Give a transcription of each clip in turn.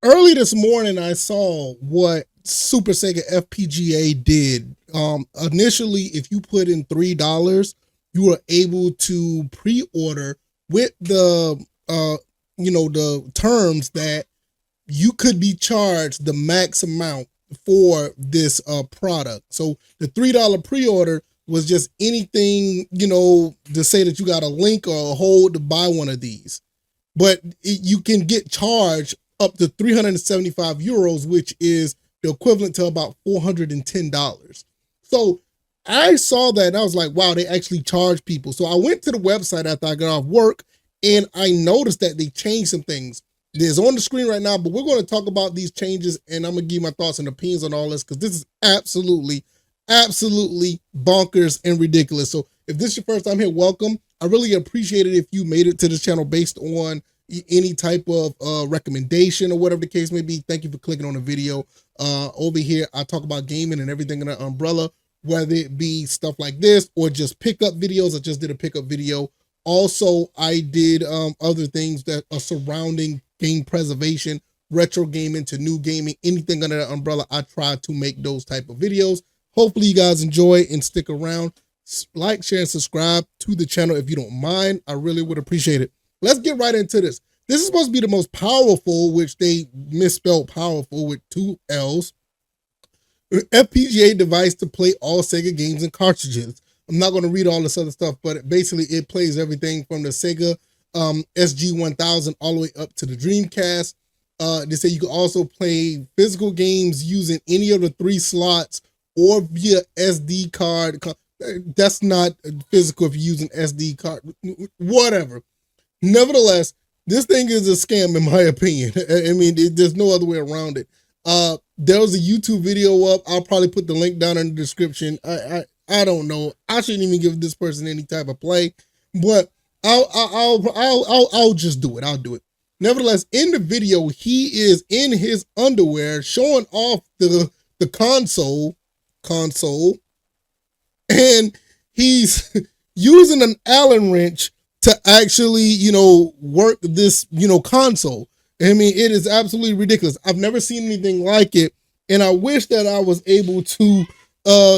Early this morning, I saw what SuperSega FPGA did. Initially, if you put in $3, you were able to pre-order with the terms that you could be charged the max amount for this product. So the $3 pre-order was just anything, to say that you got a link or a hold to buy one of these. But you can get charged up to 375 euros, which is the equivalent to about $410. So I saw that and I was like, wow, they actually charge people. So I went to the website after I got off work and I noticed that they changed some things. It's on the screen right now, but we're going to talk about these changes and I'm going to give my thoughts and opinions on all this because this is absolutely bonkers and ridiculous. So if this is your first time here, welcome. I really appreciate it if you made it to this channel based on any type of recommendation or whatever the case may be. Thank you for clicking on the video. Over here, I talk about gaming and everything in an umbrella, whether it be stuff like this or just pickup videos. I just did a pickup video. Also, I did other things that are surrounding game preservation, retro gaming to new gaming, anything under that umbrella. I try to make those type of videos. Hopefully you guys enjoy and stick around. Like, share, and subscribe to the channel if you don't mind. I really would appreciate it. Let's get right into this. This is supposed to be the most powerful, which they misspelled powerful with 2 L's, FPGA device to play all Sega games and cartridges. I'm not going to read all this other stuff, but basically it plays everything from the Sega SG-1000 all the way up to the Dreamcast. They say you can also play physical games using any of the 3 slots or via SD card. That's not physical if you're using SD card, whatever. Nevertheless, this thing is a scam in my opinion. I mean, there's no other way around it. There was a YouTube video up. I'll probably put the link down in the description. I don't know. I shouldn't even give this person any type of play, but I'll just do it. I'll do it. Nevertheless, in the video, he is in his underwear showing off the console, and he's using an Allen wrench to actually, work this, console. I mean, it is absolutely ridiculous. I've never seen anything like it. And I wish that I was able to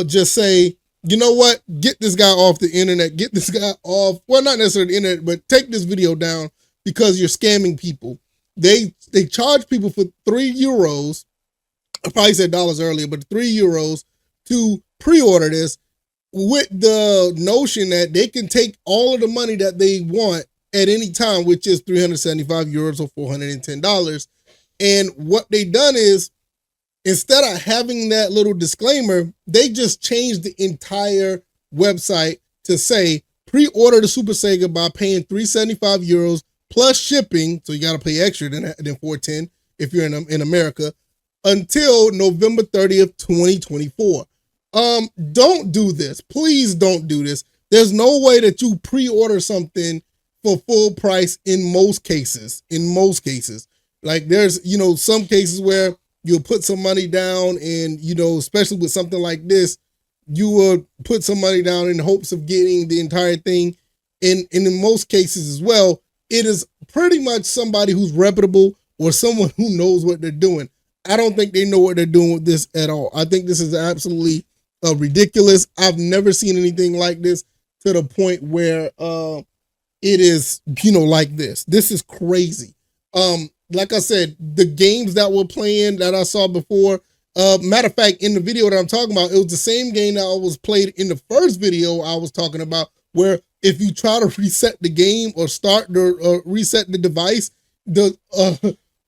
just say, you know what, get this guy off the internet, get this guy off, well, not necessarily the internet, but take this video down because you're scamming people. They charge people for 3 euros. I probably said dollars earlier, but 3 euros to pre-order this, with the notion that they can take all of the money that they want at any time, which is 375 euros or $410. And what they done is, instead of having that little disclaimer, they just changed the entire website to say, pre-order the SuperSega by paying 375 euros plus shipping. So you got to pay extra than 410 if you're in America, until November 30th, 2024. Don't do this. Please don't do this. There's no way that you pre-order something for full price in most cases. Like there's, some cases where you'll put some money down and, especially with something like this, you will put some money down in hopes of getting the entire thing. And in most cases as well, it is pretty much somebody who's reputable or someone who knows what they're doing. I don't think they know what they're doing with this at all. I think this is absolutely ridiculous. I've never seen anything like this to the point where it is, like this. This is crazy. Like I said, the games that we're playing that I saw before, matter of fact, in the video that I'm talking about, it was the same game that was played in the first video I was talking about, where if you try to reset the game or start the reset the device,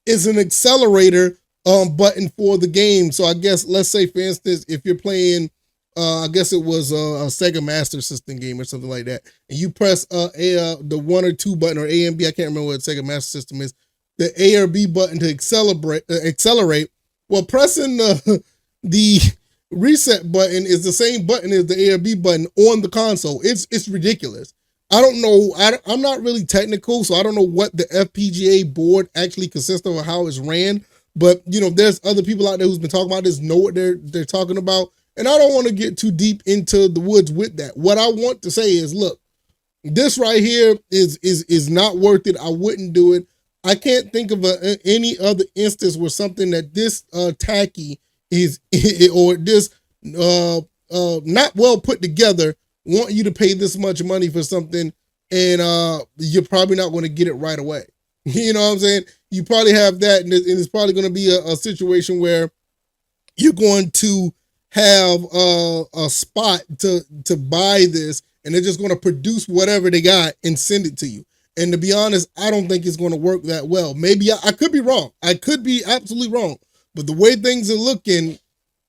is an accelerator button for the game. So I guess, let's say for instance, if you're playing, I guess it was a Sega Master System game or something like that, and you press the 1 or 2 button, or A and B, I can't remember what Sega Master System is, the A or B button to accelerate. Well, pressing the reset button is the same button as the A or B button on the console. It's ridiculous. I don't know. I'm not really technical, so I don't know what the FPGA board actually consists of or how it's ran. But there's other people out there who's been talking about this, know what they're talking about. And I don't want to get too deep into the woods with that. What I want to say is, look, this right here is not worth it. I wouldn't do it. I can't think of any other instance where something that this tacky is or this not well put together want you to pay this much money for something, and you're probably not going to get it right away. You know what I'm saying? You probably have that, and it's probably going to be a situation where you're going to have a spot to buy this, and they're just going to produce whatever they got and send it to you. And to be honest, I don't think it's going to work that well. Maybe I could be wrong. I could be absolutely wrong. But the way things are looking,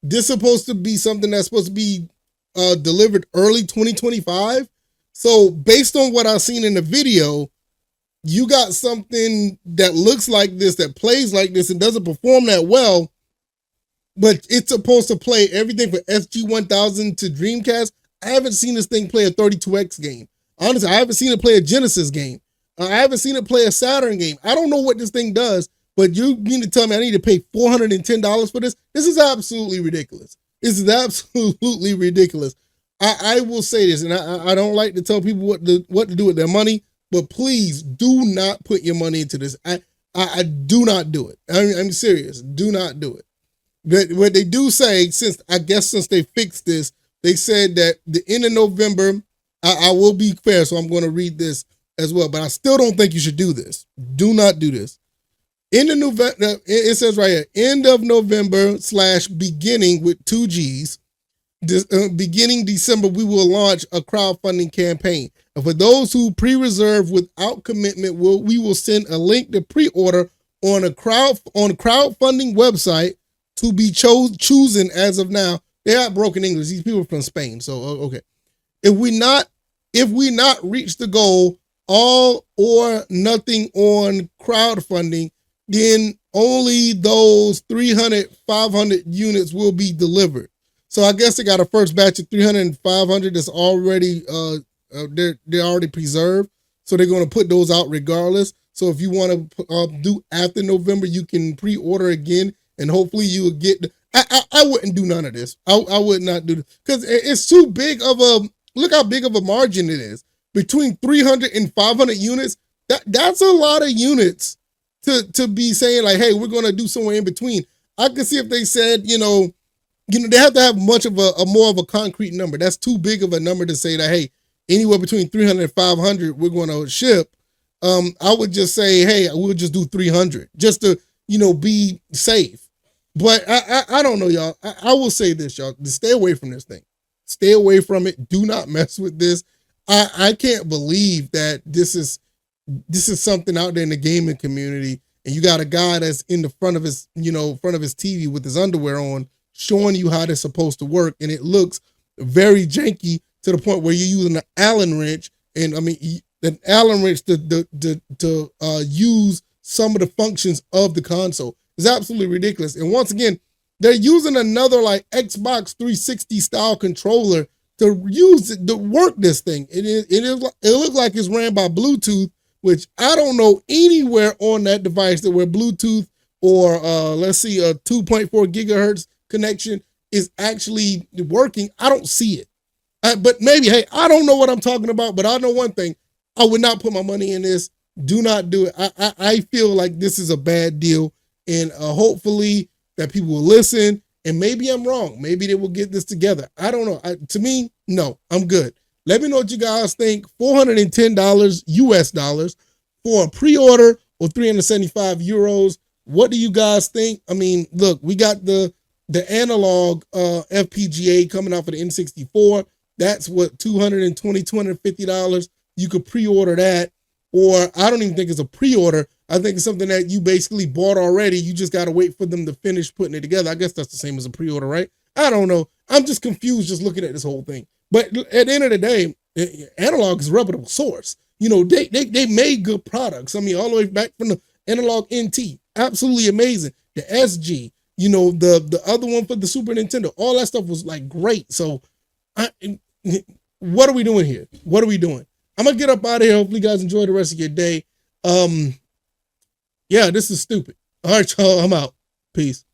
this is supposed to be something that's supposed to be delivered early 2025. So based on what I've seen in the video, you got something that looks like this, that plays like this, and doesn't perform that well, but it's supposed to play everything from SG-1000 to Dreamcast. I haven't seen this thing play a 32X game. Honestly, I haven't seen it play a Genesis game. I haven't seen it play a Saturn game. I don't know what this thing does, but you mean to tell me I need to pay $410 for this? This is absolutely ridiculous. This is absolutely ridiculous. I will say this, and I don't like to tell people what to do with their money, but please do not put your money into this. I do not do it. I'm serious. Do not do it. But what they do say, since they fixed this, they said that the end of November, I will be fair, so I'm going to read this as well, but I still don't think you should do this. Do not do this. In the November, it says right here, end of November / beginning with 2 G's, beginning December, we will launch a crowdfunding campaign. And for those who pre-reserve without commitment, we will send a link to pre-order on a crowdfunding website to be chosen as of now. They are broken English. These people are from Spain. So, okay. If we not reach the goal, all or nothing on crowdfunding, then only those 300, 500 units will be delivered. So I guess they got a first batch of 300 and 500 that's already, they're already preserved. So they're going to put those out regardless. So if you want to do after November, you can pre-order again, and hopefully you will get, I wouldn't do none of this. I would not do this because it's too big of look how big of a margin it is. Between 300 and 500 units, that's a lot of units to be saying like, hey, we're going to do somewhere in between. I can see if they said, they have to have much of a more of a concrete number. That's too big of a number to say that, hey, anywhere between 300 and 500, we're going to ship. I would just say, hey, we'll just do 300 just to, be safe. But I don't know, y'all. I will say this, y'all. Stay away from this thing. Stay away from it. Do not mess with this. I can't believe that this is something out there in the gaming community, and you got a guy that's in the front of his TV with his underwear on, showing you how they're supposed to work, and it looks very janky to the point where you're using an Allen wrench, and I mean an Allen wrench to use some of the functions of the console. It's absolutely ridiculous. And once again, they're using another like Xbox 360 style controller to use it to work this thing. It looks like it's ran by Bluetooth, which I don't know anywhere on that device that where Bluetooth or let's see, a 2.4 gigahertz connection is actually working. I don't see it. But maybe, hey, I don't know what I'm talking about, but I know one thing. I would not put my money in this. Do not do it. I feel like this is a bad deal, and hopefully that people will listen, and maybe I'm wrong. Maybe they will get this together. I don't know. To me, no, I'm good. Let me know what you guys think. $410 US dollars for a pre-order or 375 euros. What do you guys think? I mean, look, we got the analog FPGA coming out for the N64. That's what, $220, $250. You could pre-order that, or I don't even think it's a pre-order. I think it's something that you basically bought already. You just got to wait for them to finish putting it together. I guess that's the same as a pre-order, right? I don't know. I'm just confused just looking at this whole thing. But at the end of the day, analog is a reputable source. They made good products. I mean, all the way back from the analog NT, absolutely amazing. The SG, the other one for the Super Nintendo, all that stuff was like great. So what are we doing here? What are we doing? I'm going to get up out of here. Hopefully you guys enjoy the rest of your day. Yeah, this is stupid. All right, y'all, I'm out. Peace.